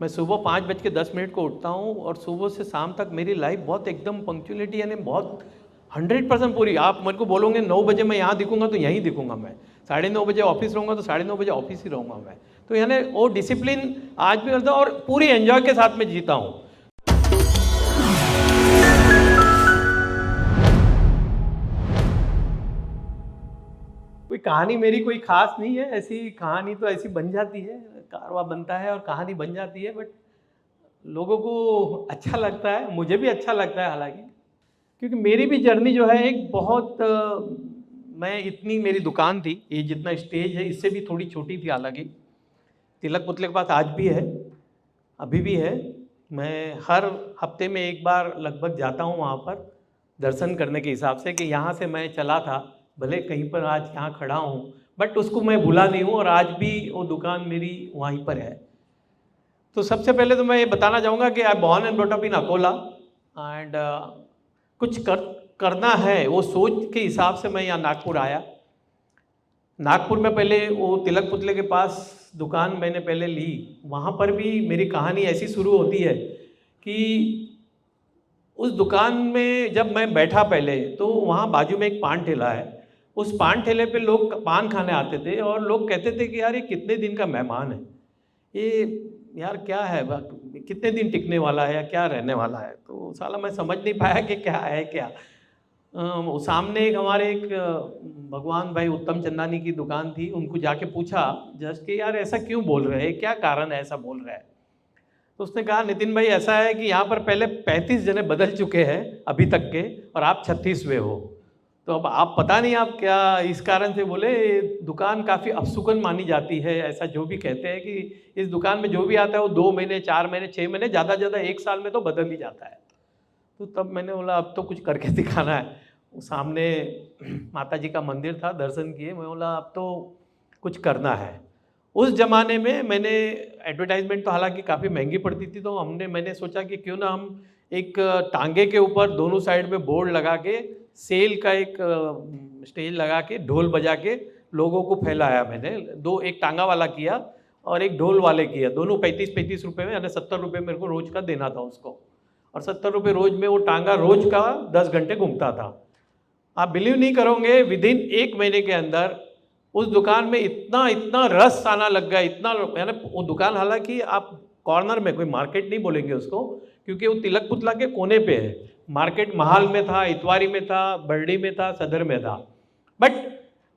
मैं सुबह 5:10 को उठता हूँ और सुबह से शाम तक मेरी लाइफ बहुत एकदम पंक्चुअलिटी यानी बहुत 100% पूरी। आप मेरे को बोलोगे 9 बजे मैं यहाँ दिखूंगा तो यहीं दिखूंगा मैं, 9:30 बजे ऑफिस रहूँगा तो 9:30 बजे ऑफिस ही रहूँगा मैं। तो यानी वो डिसिप्लिन आज भी करता हूँ और पूरी एंजॉय के साथ में जीता हूँ। कोई कहानी मेरी कोई खास नहीं है, ऐसी कहानी तो ऐसी बन जाती है, कारवा बनता है और कहानी बन जाती है, बट लोगों को अच्छा लगता है, मुझे भी अच्छा लगता है हालांकि, क्योंकि मेरी भी जर्नी जो है एक बहुत मैं इतनी मेरी दुकान थी, ये जितना स्टेज है इससे भी थोड़ी छोटी थी हालांकि। तिलक पुतले के पास आज भी है, अभी भी है। मैं हर हफ्ते में एक बार लगभग जाता हूँ वहाँ पर दर्शन करने के हिसाब से कि यहाँ से मैं चला था, भले कहीं पर आज यहाँ खड़ा हूँ बट उसको मैं भूला नहीं हूँ और आज भी वो दुकान मेरी वहीं पर है। तो सबसे पहले तो मैं ये बताना चाहूँगा कि I born and brought up in Akola and कुछ करना है वो सोच के हिसाब से मैं यहाँ नागपुर आया। नागपुर में पहले वो तिलक पुतले के पास दुकान मैंने पहले ली, वहाँ पर भी मेरी कहानी ऐसी शुरू होती है कि उस दुकान में जब मैं बैठा पहले तो वहाँ बाजू में एक पान ठेला है, उस पान ठेले पे लोग पान खाने आते थे और लोग कहते थे कि यार ये कितने दिन का मेहमान है, ये यार क्या है, कितने दिन टिकने वाला है या क्या रहने वाला है। तो साला मैं समझ नहीं पाया कि क्या है क्या। सामने एक हमारे एक भगवान भाई उत्तम चंदानी की दुकान थी, उनको जाके पूछा जस्ट कि यार ऐसा क्यों बोल रहे हैं, क्या कारण है ऐसा बोल रहे हैं। तो उसने कहा नितिन भाई ऐसा है कि यहाँ पर पहले 35 जने बदल चुके हैं अभी तक के और आप 36वें हो, तो अब आप पता नहीं आप क्या इस कारण से बोले दुकान काफ़ी अपसुकन मानी जाती है, ऐसा जो भी कहते हैं कि इस दुकान में जो भी आता है वो 2 महीने 4 महीने 6 महीने ज़्यादा से ज़्यादा 1 साल में तो बदल ही जाता है। तो तब मैंने बोला अब तो कुछ करके दिखाना है। सामने माता जी का मंदिर था, दर्शन किए, मैं बोला अब तो कुछ करना है। उस ज़माने में मैंने एडवर्टाइजमेंट तो हालांकि काफ़ी महंगी पड़ती थी, तो मैंने सोचा कि क्यों ना हम एक टांगे के ऊपर दोनों साइड में बोर्ड लगा के सेल का एक स्टेज लगा के ढोल बजा के लोगों को फैलाया। मैंने एक टांगा वाला किया और एक ढोल वाले किया, दोनों 35-35 रुपये में, यानी 70 रुपये मेरे को रोज़ का देना था उसको, और 70 रुपये रोज़ में वो टांगा रोज़ का 10 घंटे घूमता था। आप बिलीव नहीं करोगे, विदिन 1 महीने के अंदर उस दुकान में इतना इतना रस आना लग गया, इतना, यानी वो दुकान हालांकि आप कॉर्नर में, कोई मार्केट नहीं बोलेंगे उसको क्योंकि वो तिलक पुतला के कोने पे है, मार्केट महाल में था, इतवारी में था, बर्डी में था, सदर में था, बट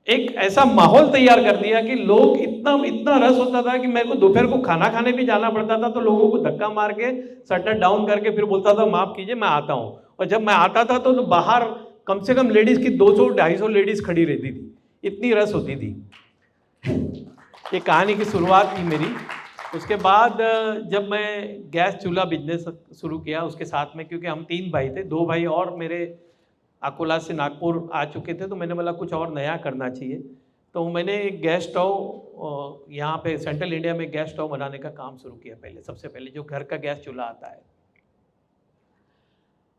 एक ऐसा माहौल तैयार कर दिया कि लोग इतना इतना रस होता था कि मेरे को दोपहर को खाना खाने भी जाना पड़ता था तो लोगों को धक्का मार के शटर डाउन करके फिर बोलता था माफ़ कीजिए मैं आता हूँ। और जब मैं आता था तो बाहर कम से कम लेडीज़ की 200-250 लेडीज़ खड़ी रहती थी, इतनी रस होती थी। ये कहानी की शुरुआत थी मेरी। उसके बाद जब मैं गैस चूल्हा बिजनेस शुरू किया उसके साथ में, क्योंकि हम 3 भाई थे, 2 भाई और मेरे अकोला से नागपुर आ चुके थे, तो मैंने बोला कुछ और नया करना चाहिए। तो मैंने एक गैस स्टोव यहाँ पे सेंट्रल इंडिया में गैस स्टोव बनाने का काम शुरू किया पहले, सबसे पहले जो घर का गैस चूल्हा आता है।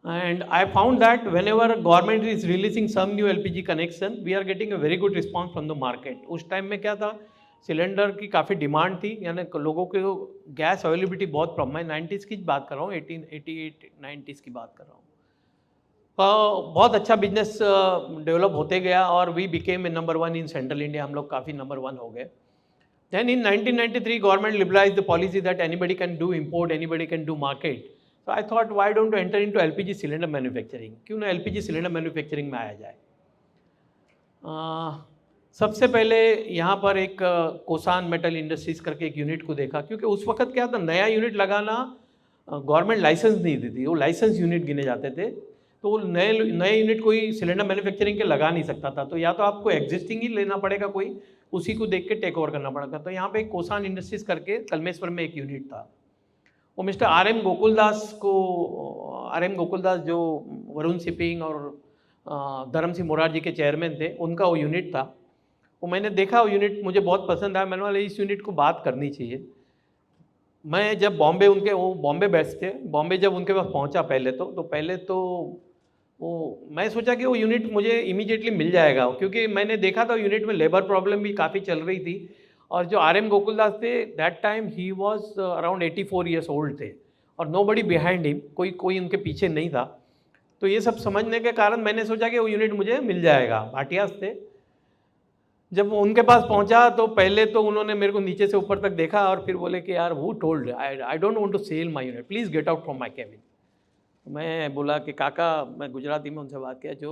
And I found that whenever government is releasing some new LPG connection, we are getting a very good response from the market. उस टाइम में क्या था, सिलेंडर की काफ़ी डिमांड थी, यानी लोगों को गैस अवेलेबिलिटी बहुत प्रॉब्लम है। 90s की बात कर रहा हूँ, 1888-90s की बात कर रहा हूँ। बहुत अच्छा बिजनेस डेवलप होते गया और वी बिकेम नंबर 1 इन सेंट्रल इंडिया, हम लोग काफ़ी नंबर 1 हो गए। Then in 1993 government liberalise the policy that anybody can do import, anybody can do market. तो I thought why don't enter into LPG cylinder manufacturing, क्यों ना एलपीजी सिलेंडर मैन्युफैक्चरिंग में आया जाए। सबसे पहले यहाँ पर एक कोसान मेटल इंडस्ट्रीज करके एक यूनिट को देखा, क्योंकि उस वक्त क्या था, नया यूनिट लगाना गवर्नमेंट लाइसेंस नहीं देती, वो लाइसेंस यूनिट गिने जाते थे, तो नए यूनिट कोई सिलेंडर मैन्युफैक्चरिंग के लगा नहीं सकता था, तो या तो आपको एग्जिस्टिंग ही लेना पड़ेगा कोई, उसी को देख के टेक ओवर करना पड़ेगा। तो यहाँ पे एक कोसान इंडस्ट्रीज करके कलमेश्वर में एक यूनिट था, वो मिस्टर आर.एम. गोकुलदास जो वरुण शिपिंग और धर्म सिंह मोरारजी के चेयरमैन थे, उनका वो यूनिट था। वो मैंने देखा, वो यूनिट मुझे बहुत पसंद आया, मैंने बोला इस यूनिट को बात करनी चाहिए। मैं जब बॉम्बे, वो बॉम्बे बेस्ड थे, बॉम्बे जब उनके पास पहुंचा पहले तो वो मैं सोचा कि वो यूनिट मुझे इमीडिएटली मिल जाएगा, क्योंकि मैंने देखा था यूनिट में लेबर प्रॉब्लम भी काफ़ी चल रही थी और जो RM गोकुलदास थे that time he was around 84 years old थे और नो बडी बिहाइंड हिम, कोई उनके पीछे नहीं था। तो ये सब समझने के कारण मैंने सोचा कि वो यूनिट मुझे मिल जाएगा। भाटियास थे। जब उनके पास पहुंचा तो पहले तो उन्होंने मेरे को नीचे से ऊपर तक देखा और फिर बोले कि यार who told I don't want to sell my unit, please get out from my cabin. मैं बोला कि काका, मैं गुजराती में उनसे बात किया, जो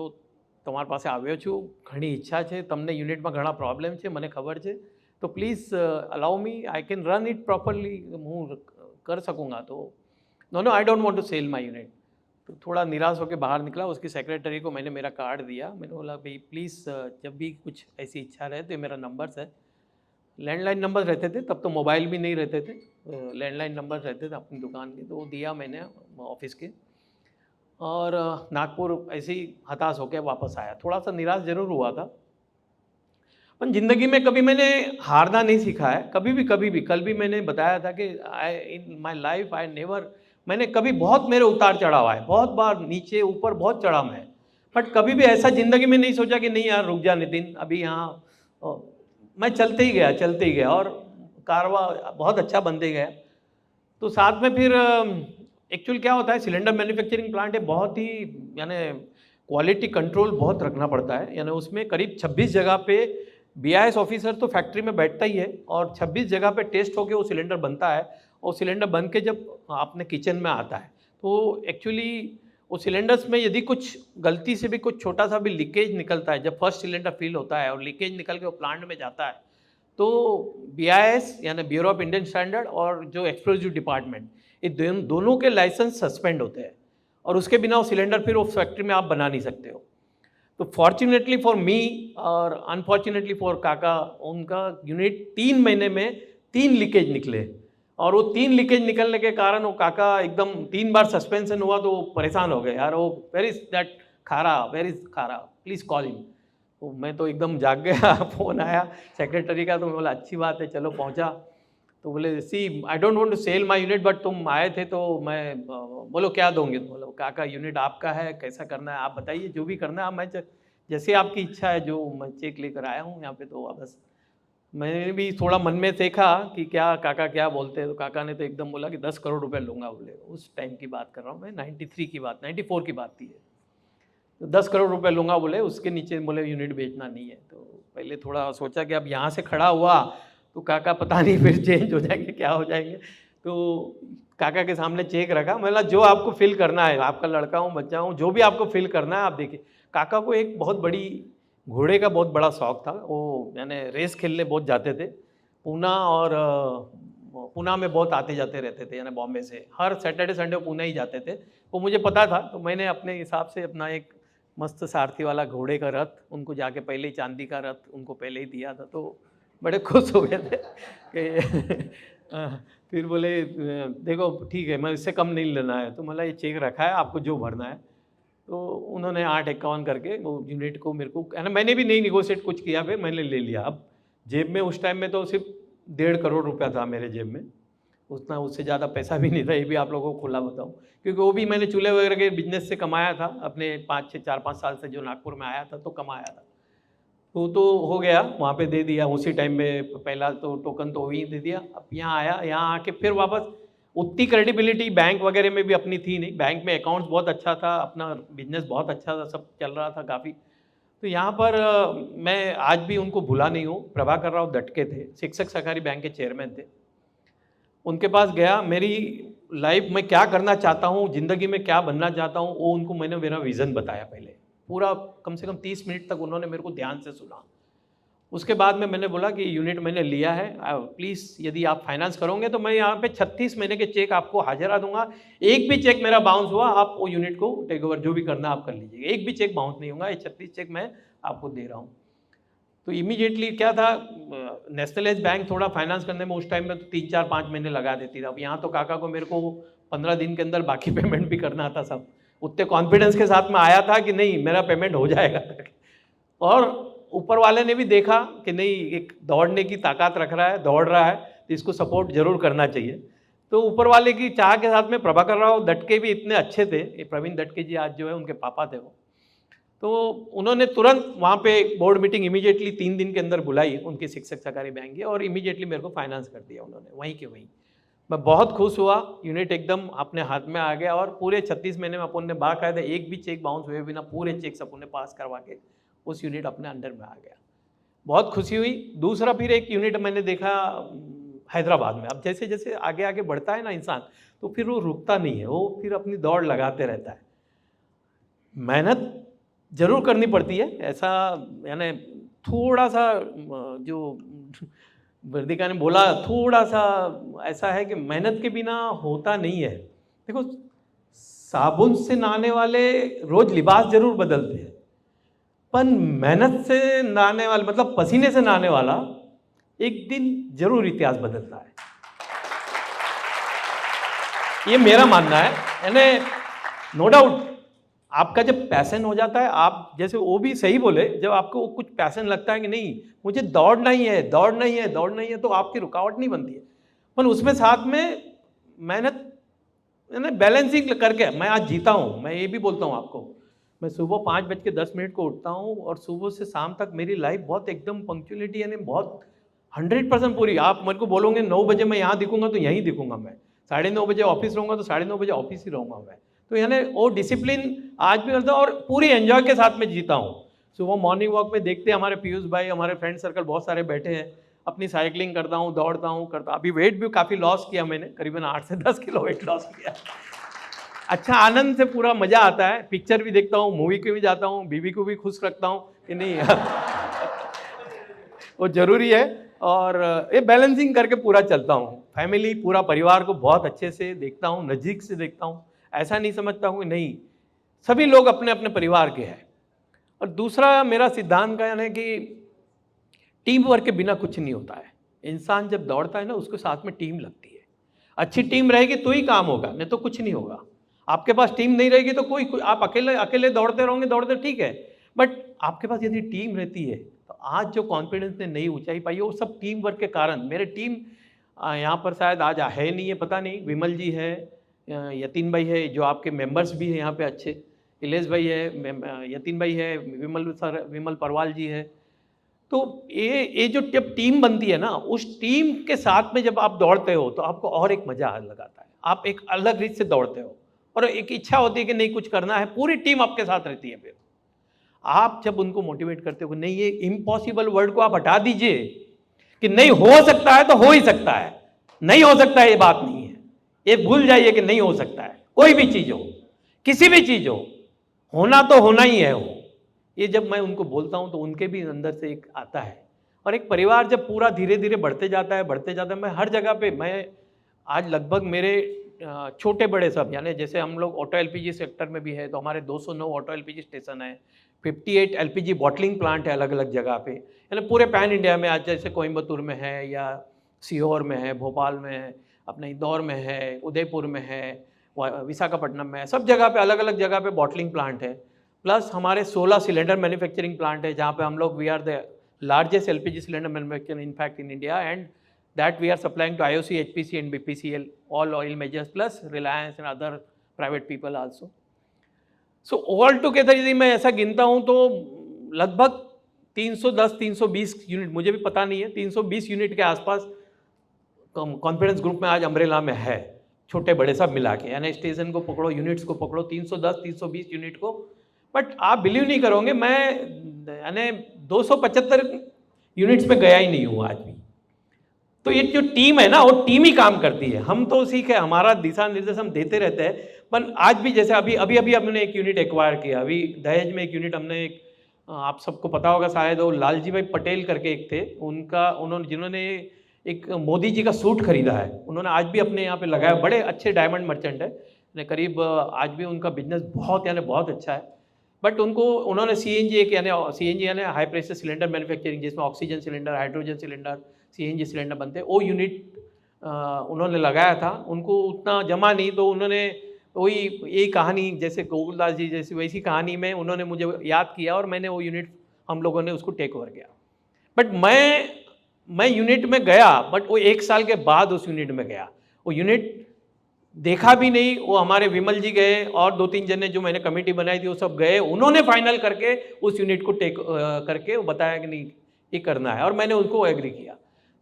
તમારી પાસે આવ્યો છું, ઘણી ઈચ્છા છે, તમને યુનિટમાં ઘણા પ્રોબ્લેમ છે, મને ખબર છે, તો please allow me, I can run it properly, હું कर सकूँगा। तो no I don't want to sell my unit. तो थोड़ा निराश होकर बाहर निकला। उसकी सेक्रेटरी को मैंने मेरा कार्ड दिया, मैंने बोला भाई प्लीज़ जब भी कुछ ऐसी इच्छा रहे तो ये मेरा नंबर्स है। लैंडलाइन नंबर रहते थे तब, तो मोबाइल भी नहीं रहते थे, लैंडलाइन नंबर रहते थे अपनी दुकान के, तो वो दिया मैंने ऑफिस के। और नागपुर ऐसे ही हताश होकर वापस आया। थोड़ा सा निराश ज़रूर हुआ था, पर ज़िंदगी में कभी मैंने हारना नहीं सीखा है, कभी भी। कल भी मैंने बताया था कि in my life I never, मैंने कभी, बहुत मेरे उतार चढ़ाव आए, बहुत बार नीचे ऊपर बहुत चढ़ा मैं, बट कभी भी ऐसा ज़िंदगी में नहीं सोचा कि नहीं यार रुक जा नितिन, अभी यहाँ मैं चलते ही गया और कारवा बहुत अच्छा बनते गया। तो साथ में फिर एक्चुअल क्या होता है, सिलेंडर मैन्युफैक्चरिंग प्लांट है, बहुत ही यानी क्वालिटी कंट्रोल बहुत रखना पड़ता है। यानी उसमें करीब 26 जगह पे BIS ऑफिसर तो फैक्ट्री में बैठता ही है और 26 जगह पे टेस्ट होके वो सिलेंडर बनता है। और सिलेंडर बन के जब अपने किचन में आता है तो एक्चुअली वो सिलेंडर्स में यदि कुछ गलती से भी कुछ छोटा सा भी लीकेज निकलता है, जब फर्स्ट सिलेंडर फिल होता है और लीकेज निकल के वो प्लांट में जाता है, तो BIS यानी ब्यूरो ऑफ इंडियन स्टैंडर्ड और जो एक्सप्लोजिव डिपार्टमेंट, ये दोनों के लाइसेंस सस्पेंड होते हैं और उसके बिना वो सिलेंडर फिर उस फैक्ट्री में आप बना नहीं सकते हो। तो फॉर्चुनेटली फॉर मी और अनफॉर्चुनेटली फॉर काका, उनका यूनिट 3 महीने में 3 लीकेज निकले और वो 3 लीकेज निकलने के कारण वो काका एकदम 3 बार सस्पेंशन हुआ तो परेशान हो गए, यार वो वेर इज़ दैट खारा, वेर इज़ खारा, प्लीज़ कॉल हिम। तो मैं तो एकदम जाग गया। फ़ोन आया सेक्रेटरी का, तो मैं बोला अच्छी बात है, चलो पहुंचा। तो बोले see I don't want to sell my unit, but तुम आए थे तो मैं, बोलो क्या दोगे? तो बोलो काका यूनिट आपका है, कैसा करना है आप बताइए, जो भी करना है, मैं जैसे आपकी इच्छा है, जो मैं चेक लेकर आया हूँ यहाँ पे। तो बस मैंने भी थोड़ा मन में देखा कि क्या काका क्या बोलते हैं। तो काका ने तो एकदम बोला कि 10 करोड़ रुपए लूँगा। बोले उस टाइम की बात कर रहा हूँ मैं, 93 की बात, 94 की बात थी ये। तो 10 करोड़ रुपए लूँगा बोले, उसके नीचे बोले यूनिट बेचना नहीं है। तो पहले थोड़ा सोचा कि अब यहाँ से खड़ा हुआ तो काका पता नहीं फिर चेंज हो जाएंगे, क्या हो जाएंगे। तो काका के सामने चेक रखा, मतलब जो आपको फिल करना है, आपका लड़का हूँ बच्चा हूँ, जो भी आपको फिल करना है आप देखिए। काका को एक बहुत बड़ी घोड़े का बहुत बड़ा शौक था, वो यानी रेस खेलने बहुत जाते थे पूना, और पूना में बहुत आते जाते रहते थे, यानी बॉम्बे से हर सैटरडे संडे पूना ही जाते थे। वो मुझे पता था, तो मैंने अपने हिसाब से अपना एक मस्त सारथी वाला घोड़े का रथ उनको जाके पहले ही, चांदी का रथ उनको पहले ही दिया था। तो बड़े खुश हो गए थे कि फिर बोले देखो ठीक है, मैं इससे कम नहीं लेना है, तो मतलब ये चेक रखा है, आपको जो भरना है। तो उन्होंने 851 करके वो यूनिट को मेरे को, है ना, मैंने भी नहीं निगोशिएट कुछ किया, फिर मैंने ले लिया। अब जेब में उस टाइम में तो सिर्फ 1.5 करोड़ रुपया था मेरे जेब में, उतना, उससे ज़्यादा पैसा भी नहीं था, ये भी आप लोगों को खुला बताऊँ, क्योंकि वो भी मैंने चूल्हे वगैरह के बिजनेस से कमाया था अपने 4-5 साल से, जो नागपुर में आया था तो कमाया था। तो हो गया, वहाँ पे दे दिया उसी टाइम में, पहला तो टोकन तो वही दे दिया। अब यहाँ आया, यहाँ आके फिर वापस उतनी क्रेडिबिलिटी बैंक वगैरह में भी अपनी थी नहीं, बैंक में अकाउंट्स बहुत अच्छा था, अपना बिजनेस बहुत अच्छा था, सब चल रहा था काफ़ी। तो यहाँ पर मैं आज भी उनको भूला नहीं हूँ, प्रभाकर राव दटके थे, शिक्षक सहकारी बैंक के चेयरमैन थे। उनके पास गया, मेरी लाइफ में क्या करना चाहता हूँ, ज़िंदगी में क्या बनना चाहता हूँ, वो उनको मैंने मेरा विज़न बताया पहले। पूरा कम से कम 30 मिनट तक उन्होंने मेरे को ध्यान से सुना। उसके बाद में मैंने बोला कि यूनिट मैंने लिया है, प्लीज़ यदि आप फाइनेंस करोगे तो मैं यहाँ पे 36 महीने के चेक आपको हाजिरा दूंगा, एक भी चेक मेरा बाउंस हुआ आप वो यूनिट को टेक ओवर, जो भी करना आप कर लीजिएगा, एक भी चेक बाउंस नहीं होगा, ये 36 चेक मैं आपको दे रहा हूँ। तो इमीडिएटली क्या था, नेशनलाइज बैंक थोड़ा फाइनेंस करने में उस टाइम में तो 3-4-5 महीने लगा देती था। अब यहाँ तो काका को मेरे को 15 दिन के अंदर बाकी पेमेंट भी करना था सब, उतने कॉन्फिडेंस के साथ में आया था कि नहीं मेरा पेमेंट हो जाएगा। और ऊपर वाले ने भी देखा कि नहीं एक दौड़ने की ताकत रख रहा है, दौड़ रहा है, तो इसको सपोर्ट जरूर करना चाहिए। तो ऊपर वाले की चाह के साथ में प्रभाकर राव दटके भी इतने अच्छे थे, ये प्रवीण दटके जी आज जो है उनके पापा थे वो, तो उन्होंने तुरंत वहाँ पे बोर्ड मीटिंग इमीडिएटली 3 दिन के अंदर बुलाई उनकी शिक्षक सहकारी बैंक की, और इमीडिएटली मेरे को फाइनेंस कर दिया उन्होंने वहीं के वहीं। मैं बहुत खुश हुआ, यूनिट एकदम अपने हाथ में आ गया, और पूरे 36 महीने में अपन ने बाकायदा एक भी चेक बाउंस हुए बिना पूरे चेक अपन ने पास करवा के उस यूनिट अपने अंडर में आ गया। बहुत खुशी हुई। दूसरा फिर एक यूनिट मैंने देखा हैदराबाद में। अब जैसे जैसे आगे आगे बढ़ता है ना इंसान, तो फिर वो रुकता नहीं है, वो फिर अपनी दौड़ लगाते रहता है। मेहनत जरूर करनी पड़ती है, ऐसा यानी थोड़ा सा जो वर्दिका ने बोला, थोड़ा सा ऐसा है कि मेहनत के बिना होता नहीं है। देखो, साबुन से नहाने वाले रोज लिबास जरूर बदलते हैं, पर मेहनत से नहाने वाला, मतलब पसीने से नहाने वाला, एक दिन जरूर इतिहास बदलता है। ये मेरा मानना है। यानी नो डाउट आपका जब पैशन हो जाता है, आप जैसे वो भी सही बोले, जब आपको कुछ पैशन लगता है कि नहीं मुझे दौड़ना ही है, दौड़ना ही है, दौड़ना ही है, तो आपकी रुकावट नहीं बनती है। पर उसमें साथ में मेहनत यानी बैलेंसिंग करके मैं आज जीता हूँ। मैं ये भी बोलता हूँ आपको, मैं सुबह 5:10 को उठता हूँ, और सुबह से शाम तक मेरी लाइफ बहुत एकदम पंक्चुअलिटी, यानी बहुत 100% पूरी। आप मेरे को बोलोगे 9 बजे मैं यहाँ दिखूंगा तो यहीं दिखूंगा मैं, 9:30 बजे ऑफिस रहूँगा तो 9:30 बजे ऑफिस ही रहूँगा मैं। तो यानी वो डिसिप्लिन आज भी करता हूँ, और पूरी एंजॉय के साथ में जीता हूँ। सुबह मॉर्निंग वॉक में देखते हैं हमारे पीयूष भाई, हमारे फ्रेंड सर्कल बहुत सारे बैठे हैं, अपनी साइकिलिंग करता हूँ, दौड़ता हूँ, करता। अभी वेट भी काफ़ी लॉस किया मैंने, करीबन 8 से 10 किलो वेट लॉस किया। अच्छा, आनंद से पूरा मज़ा आता है। पिक्चर भी देखता हूँ, मूवी को भी जाता हूँ, बीवी को भी खुश रखता हूँ कि नहीं वो ज़रूरी है, और ये बैलेंसिंग करके पूरा चलता हूँ। फैमिली, पूरा परिवार को बहुत अच्छे से देखता हूँ, नज़दीक से देखता हूँ। ऐसा नहीं समझता हूँ कि नहीं, सभी लोग अपने अपने परिवार के हैं। और दूसरा मेरा सिद्धांत का यानी कि टीम वर्क के बिना कुछ नहीं होता है। इंसान जब दौड़ता है ना, उसके साथ में टीम लगती है। अच्छी टीम रहेगी तो ही काम होगा, नहीं तो कुछ नहीं होगा। आपके पास टीम नहीं रहेगी तो कोई आप अकेले अकेले दौड़ते रहोगे, दौड़ते ठीक है, बट आपके पास यदि टीम रहती है तो आज जो कॉन्फिडेंस ने नई ऊंचाई पाई है वो सब टीम वर्क के कारण। मेरे टीम यहाँ पर शायद आज है नहीं है, पता नहीं, विमल जी है, यतीन भाई है, जो आपके मेंबर्स भी हैं यहाँ पे अच्छे, इलेश भाई है, यतीन भाई है, विमल सर, विमल परवाल जी है। तो ये जो जब टीम बनती है ना, उस टीम के साथ में जब आप दौड़ते हो तो आपको और एक मजा लगाता है। आप एक अलग रीत से दौड़ते हो, और एक इच्छा होती है कि नहीं कुछ करना है, पूरी टीम आपके साथ रहती है। फिर आप जब उनको मोटिवेट करते हो, नहीं, ये इम्पॉसिबल वर्ड को आप हटा दीजिए कि नहीं हो सकता है तो हो ही सकता है, नहीं हो सकता है ये बात नहीं है, ये भूल जाइए कि नहीं हो सकता है। कोई भी चीज हो, किसी भी चीज हो, होना तो होना ही है वो। ये जब मैं उनको बोलता हूं तो उनके भी अंदर से एक आता है। और एक परिवार जब पूरा धीरे धीरे बढ़ते जाता है, मैं हर जगह पे, मैं आज लगभग मेरे छोटे बड़े सब, यानी जैसे हम लोग ऑटो एलपीजी सेक्टर में भी है तो हमारे 209 ऑटो एलपीजी स्टेशन है, 58 एलपीजी बॉटलिंग प्लांट है अलग अलग जगह पे, यानी पूरे पैन इंडिया में। आज जैसे कोयम्बतूर में है, या सीहोर में है, भोपाल में है, अपने इंदौर में है, उदयपुर में है, विशाखापट्टनम में है, सब जगह पे अलग अलग जगह पे बॉटलिंग प्लांट है। प्लस हमारे 16 सिलेंडर मैन्युफैक्चरिंग प्लांट है, जहाँ पे हम लोग we are the largest LPG cylinder manufacture in fact in India, and that we are supplying to IOC, HPC and BPCL, all oil majors plus Reliance and other private people also. So all together यदि मैं ऐसा गिनता हूँ तो लगभग 310-320 unit, मुझे भी पता नहीं है, 320 यूनिट के आसपास कॉन्फिडेंस ग्रुप में आज अम्ब्रेला में है, छोटे बड़े सब मिला के। यानी स्टेशन को पकड़ो, यूनिट्स को पकड़ो, 310-320 यूनिट को। बट आप बिलीव नहीं करोगे, मैं यानी 275 यूनिट्स में गया ही नहीं हूँ आज भी। तो ये जो टीम है ना, वो टीम ही काम करती है। हम तो सीखे, हमारा दिशा निर्देश हम देते रहते हैं, पर आज भी जैसे अभी हमने एक यूनिट एक्वायर किया, अभी दहेज में एक यूनिट हमने एक, आप सबको पता होगा शायद, वो लालजी भाई पटेल करके एक थे, जिन्होंने एक मोदी जी का सूट खरीदा है, उन्होंने आज भी अपने यहाँ पे लगाया। बड़े अच्छे डायमंड मर्चेंट है, करीब आज भी उनका बिजनेस बहुत अच्छा है। बट उन्होंने सीएनजी यानी हाई प्रेशर सिलेंडर मैन्युफैक्चरिंग, जिसमें oxygen cylinder, hydrogen cylinder, CNG cylinder बनते हैं, वो यूनिट उन्होंने लगाया था। उनको उतना जमा नहीं, तो उन्होंने वही यही कहानी, जैसे गोकुलदास जी जैसी वैसी कहानी में उन्होंने मुझे याद किया, और मैंने वो यूनिट, हम लोगों ने उसको टेक ओवर किया। बट मैं यूनिट में गया, बट वो 1 साल के बाद उस यूनिट में गया। वो यूनिट देखा भी नहीं। वो हमारे विमल जी गए और 2-3 जने जो मैंने कमेटी बनाई थी वो सब गए, उन्होंने फाइनल करके उस यूनिट को टेक करके वो बताया कि नहीं ये करना है, और मैंने उनको एग्री किया।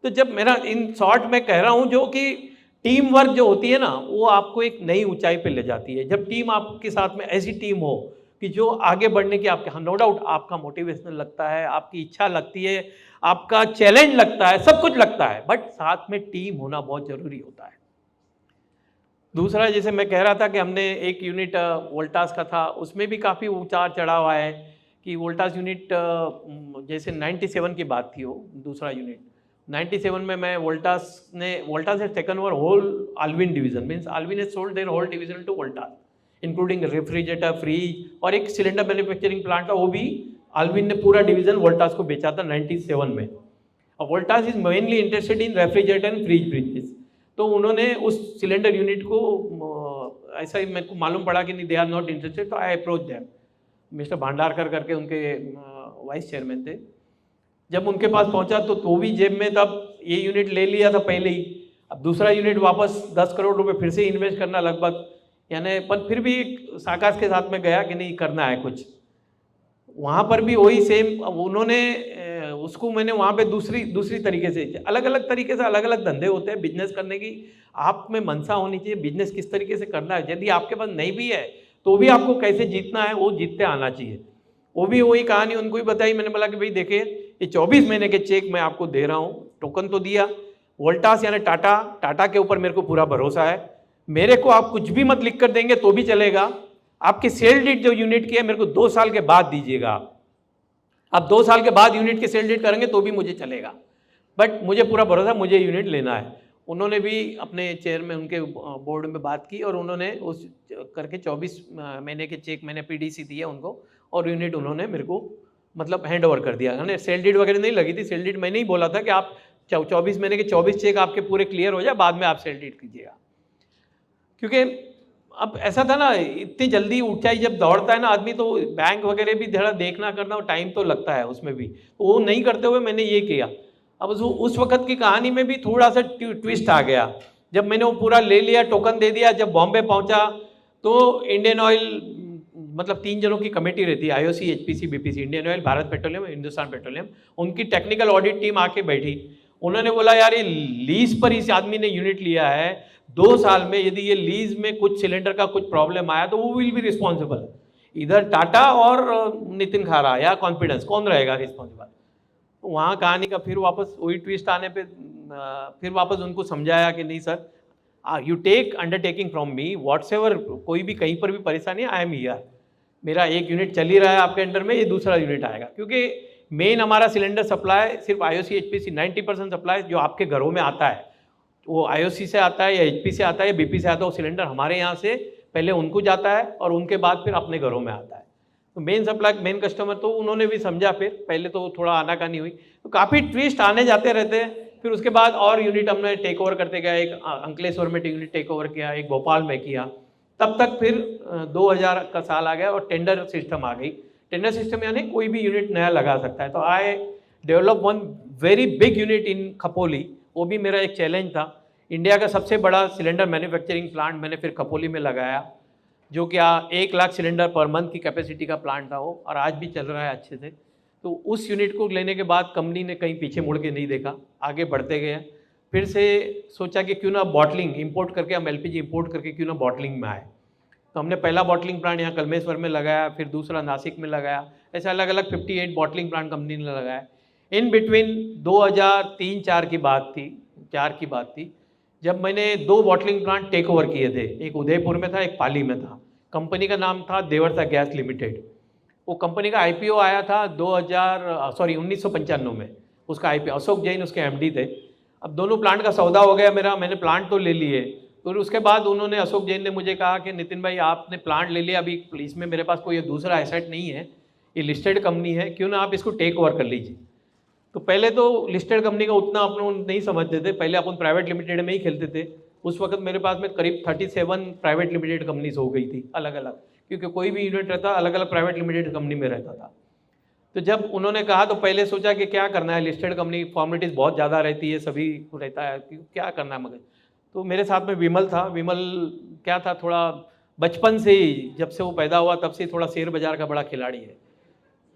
तो जब मेरा इन शॉर्ट में कह रहा हूँ जो कि टीम वर्क जो होती है ना, वो आपको एक नई ऊंचाई पे ले जाती है। जब टीम आपके साथ में ऐसी टीम हो कि जो आगे बढ़ने की आपके, हाँ नो डाउट आपका मोटिवेशनल लगता है, आपकी इच्छा लगती है, आपका चैलेंज लगता है, सब कुछ लगता है, बट साथ में टीम होना बहुत जरूरी होता है। दूसरा, जैसे मैं कह रहा था कि हमने एक यूनिट वोल्टास का था, उसमें भी काफ़ी उतार चढ़ाव आया है कि वोल्टास यूनिट जैसे 97 की बात थी, वो दूसरा यूनिट 97 में मैं Voltas has taken over whole Alvin division, means Alvin has sold their whole division to Voltas including refrigerator, fridge और एक सिलेंडर मैन्युफैक्चरिंग प्लांट था, वो भी आल्विन ने पूरा डिवीजन वोल्टास को बेचा था 97 में। और Voltas is mainly interested in refrigerator and fridge business. तो उन्होंने उस सिलेंडर यूनिट को ऐसा ही मेरे को मालूम पड़ा कि नहीं दे आर नॉट इंटरेस्टेड, तो I approach them. Mister Bhandarkar करके उनके वाइस चेयरमैन थे। जब उनके पास पहुंचा तो भी जेब में, तब ये यूनिट ले लिया था पहले ही, अब दूसरा यूनिट वापस 10 करोड़ रुपए फिर से इन्वेस्ट करना लगभग, यानी पर फिर भी एक साकाश के साथ में गया कि नहीं करना है कुछ। वहाँ पर भी वही सेम उन्होंने उसको मैंने वहाँ पे दूसरी तरीके से, अलग अलग तरीके से अलग अलग धंधे होते हैं बिजनेस करने की, आप में मनसा होनी चाहिए बिजनेस किस तरीके से करना है। यदि आपके पास नहीं भी है तो भी आपको कैसे जीतना है वो जीतते आना चाहिए। वो भी वही कहानी उनको ही बताई। मैंने बोला कि भाई देखिए ये 24 महीने के चेक मैं आपको दे रहा हूँ, टोकन तो दिया, वोल्टास यानी टाटा के ऊपर मेरे को पूरा भरोसा है, मेरे को आप कुछ भी मत लिख कर देंगे तो भी चलेगा, आपकी सेल डीड जो यूनिट की है मेरे को 2 साल के बाद दीजिएगा, आप 2 साल के बाद यूनिट की सेल डीड करेंगे तो भी मुझे चलेगा, बट मुझे पूरा भरोसा मुझे यूनिट लेना है। उन्होंने भी अपने चेयर में उनके बोर्ड में बात की और उन्होंने उस करके 24 महीने के चेक मैंने पीडीसी दिए उनको, और यूनिट उन्होंने मेरे को मतलब हैंड ओवर कर दिया। मैंने सेल डीड वगैरह नहीं लगी थी, सेल डीड मैंने ही बोला था कि आप 24 महीने के 24 चेक आपके पूरे क्लियर हो जाए, बाद में आप सेल डीड कीजिएगा। क्योंकि अब ऐसा था ना, इतनी जल्दी ऊंचाई जब दौड़ता है ना आदमी, तो बैंक वगैरह भी थोड़ा देखना करना और टाइम तो लगता है उसमें भी, तो वो नहीं करते हुए मैंने ये किया। अब उस वक्त की कहानी में भी थोड़ा सा ट्विस्ट आ गया। जब मैंने वो पूरा ले लिया, टोकन दे दिया, जब बॉम्बे पहुंचा तो इंडियन ऑयल, मतलब 3 जनों की कमेटी रहती है, IOC, HPC, BPC, Indian oil, Bharat petroleum, Hindustan petroleum, उनकी टेक्निकल ऑडिट टीम आके बैठी। उन्होंने बोला यार ये लीज पर इस आदमी ने यूनिट लिया है, 2 साल में यदि ये लीज में कुछ सिलेंडर का कुछ प्रॉब्लम आया तो वो विल बी रिस्पॉन्सिबल, इधर टाटा और नितिन खारा या कॉन्फिडेंस, कौन रहेगा रिस्पॉन्सिबल। वहाँ कहानी का फिर वापस वही ट्विस्ट आने पे फिर वापस उनको समझाया कि नहीं sir, you take undertaking from me, whatsoever कोई भी कहीं पर भी परेशानी, आई एम हियर, मेरा एक यूनिट चल ही रहा है आपके अंडर में, ये दूसरा यूनिट आएगा, क्योंकि मेन हमारा सिलेंडर सप्लाई सिर्फ आईओसी, एचपीसी, 90% सप्लाई जो आपके घरों में आता है वो आईओसी से आता है या एचपी से आता है या बीपी से आता है, वो सिलेंडर हमारे यहाँ से पहले उनको जाता है और उनके बाद फिर अपने घरों में आता है। तो मेन सप्लाई, मेन कस्टमर, तो उन्होंने भी समझा, फिर पहले तो थोड़ा आनाकानी हुई, तो काफ़ी ट्विस्ट आने जाते रहते हैं। फिर उसके बाद और यूनिट हमने टेक ओवर करते गए, एक अंकलेश्वर में यूनिट टेक ओवर किया, एक भोपाल में किया, तब तक फिर 2000 का साल आ गया और टेंडर सिस्टम आ गई। टेंडर सिस्टम यानी कोई भी यूनिट नया लगा सकता है। तो I develop one very big unit in Khopoli, वो भी मेरा एक चैलेंज था। इंडिया का सबसे बड़ा सिलेंडर मैन्युफैक्चरिंग प्लांट मैंने फिर खपोली में लगाया, जो क्या 1 लाख सिलेंडर पर मंथ की कैपेसिटी का प्लांट था वो, और आज भी चल रहा है अच्छे से। तो उस यूनिट को लेने के बाद कंपनी ने कहीं पीछे मुड़ के नहीं देखा, आगे बढ़ते गए। फिर से सोचा कि क्यों ना बॉटलिंग इंपोर्ट करके, हम एलपीजी इंपोर्ट करके क्यों ना बॉटलिंग में आए। तो हमने पहला बॉटलिंग प्लांट यहाँ कलमेश्वर में लगाया, फिर दूसरा नासिक में लगाया, ऐसे अलग अलग 58 बॉटलिंग प्लांट कंपनी ने लगाया। इन बिटवीन 2003-4 की बात थी, 4 की बात थी, जब मैंने 2 बॉटलिंग प्लांट टेक ओवर किए थे, एक उदयपुर में था, एक पाली में था। कंपनी का नाम था देवर्सा गैस लिमिटेड। वो कंपनी का आईपीओ आया था 1995 में, उसका आईपीओ, अशोक जैन उसके एमडी थे। अब दोनों प्लांट का सौदा हो गया मेरा, मैंने प्लांट तो ले लिए। तो उसके बाद उन्होंने, अशोक जैन ने मुझे कहा कि नितिन भाई आपने प्लांट ले लिया, अभी इसमें मेरे पास कोई दूसरा एसेट नहीं है, ये लिस्टेड कंपनी है, क्यों ना आप इसको टेक ओवर कर लीजिए। तो पहले तो लिस्टेड कंपनी का उतना अपन नहीं समझते थे, पहले अपन प्राइवेट लिमिटेड में ही खेलते थे। उस वक्त मेरे पास में करीब 37 प्राइवेट लिमिटेड कंपनीज हो गई थी अलग अलग, क्योंकि कोई भी यूनिट रहता अलग अलग प्राइवेट लिमिटेड कंपनी में रहता था। तो जब उन्होंने कहा तो पहले सोचा कि क्या करना है, लिस्टेड कंपनी फॉर्मेलिटीज़ बहुत ज़्यादा रहती है, सभी को रहता है कि क्या करना है, मगर तो मेरे साथ में विमल था। विमल क्या था, थोड़ा बचपन से ही, जब से वो पैदा हुआ तब से ही थोड़ा शेयर बाज़ार का बड़ा खिलाड़ी है।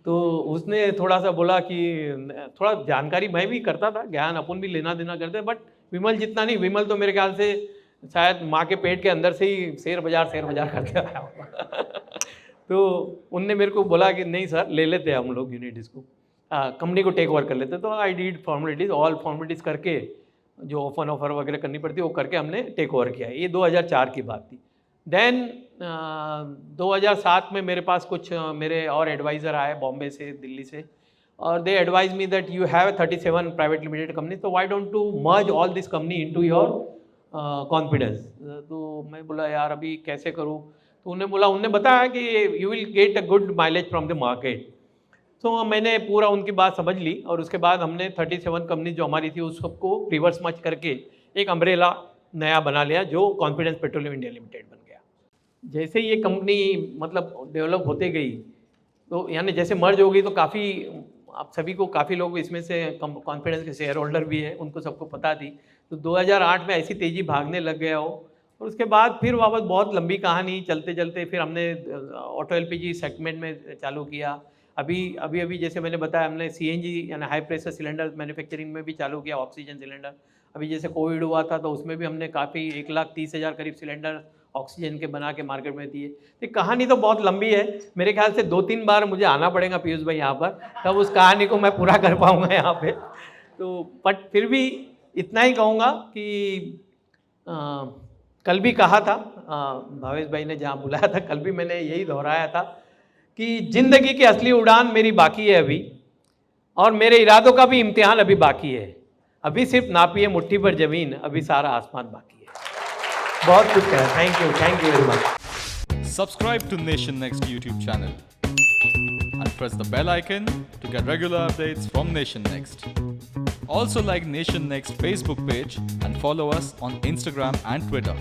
तो उसने थोड़ा सा बोला कि थोड़ा जानकारी मैं भी करता था, ज्ञान अपन भी लेना देना करते, बट विमल जितना नहीं। विमल तो मेरे ख्याल से शायद माँ के पेट के अंदर से ही शेयर बाज़ार करते आया होगा। तो उनने मेरे को बोला कि नहीं सर, ले लेते हैं हम लोग यूनिट इसको, कंपनी को टेक ओवर कर लेते। तो I did formalities, all formalities करके, जो ओपन ऑफर वगैरह करनी पड़ती है वो करके हमने टेक ओवर किया। ये 2004 की बात थी। देन 2007 में मेरे पास कुछ मेरे और एडवाइज़र आए बॉम्बे से, दिल्ली से, और they advise me that you have 37 private limited company, तो why don't to merge all this company into your confidence. तो मैं बोला यार अभी कैसे करूँ। तो उन्होंने बताया कि you will get a good mileage from the market. तो मैंने पूरा उनकी बात समझ ली, और उसके बाद हमने 37 कंपनी जो हमारी थी उस सबको रिवर्स मर्ज करके एक अम्ब्रेला नया बना लिया, जो कॉन्फिडेंस पेट्रोलियम इंडिया लिमिटेड बन गया। जैसे ये कंपनी मतलब डेवलप होते गई, तो यानी जैसे मर्ज हो गई, तो काफ़ी आप सभी को, काफ़ी लोग इसमें से कॉन्फिडेंस के शेयर होल्डर भी है, उनको सबको पता थी। तो 2008 में ऐसी तेज़ी भागने लग गया हो, और उसके बाद फिर वापस बहुत लंबी कहानी चलते चलते फिर हमने ऑटो एलपीजी सेगमेंट में चालू किया। अभी जैसे मैंने बताया, हमने सीएनजी यानी हाई प्रेशर सिलेंडर मैन्युफैक्चरिंग में भी चालू किया, ऑक्सीजन सिलेंडर। अभी जैसे कोविड हुआ था तो उसमें भी हमने काफ़ी 1,30,000 करीब सिलेंडर ऑक्सीजन के बना के मार्केट में दिए। तो कहानी तो बहुत लंबी है, मेरे ख्याल से 2-3 बार मुझे आना पड़ेगा पीयूष भाई यहाँ पर, तब उस कहानी को मैं पूरा कर पाऊँगा यहाँ पे। तो बट फिर भी इतना ही कहूँगा कि कल भी कहा था, भावेश भाई ने जहाँ बुलाया था, कल भी मैंने यही दोहराया था कि ज़िंदगी की असली उड़ान मेरी बाकी है अभी, और मेरे इरादों का भी इम्तिहान अभी बाकी है। अभी सिर्फ नापिए मुट्ठी पर ज़मीन, अभी सारा आसमान बाकी है। बहुत कुछ है। Thank you very much. Subscribe to Nation Next YouTube channel and press the bell icon to get regular updates from Nation Next. Also like Nation Next Facebook page and follow us on Instagram and Twitter.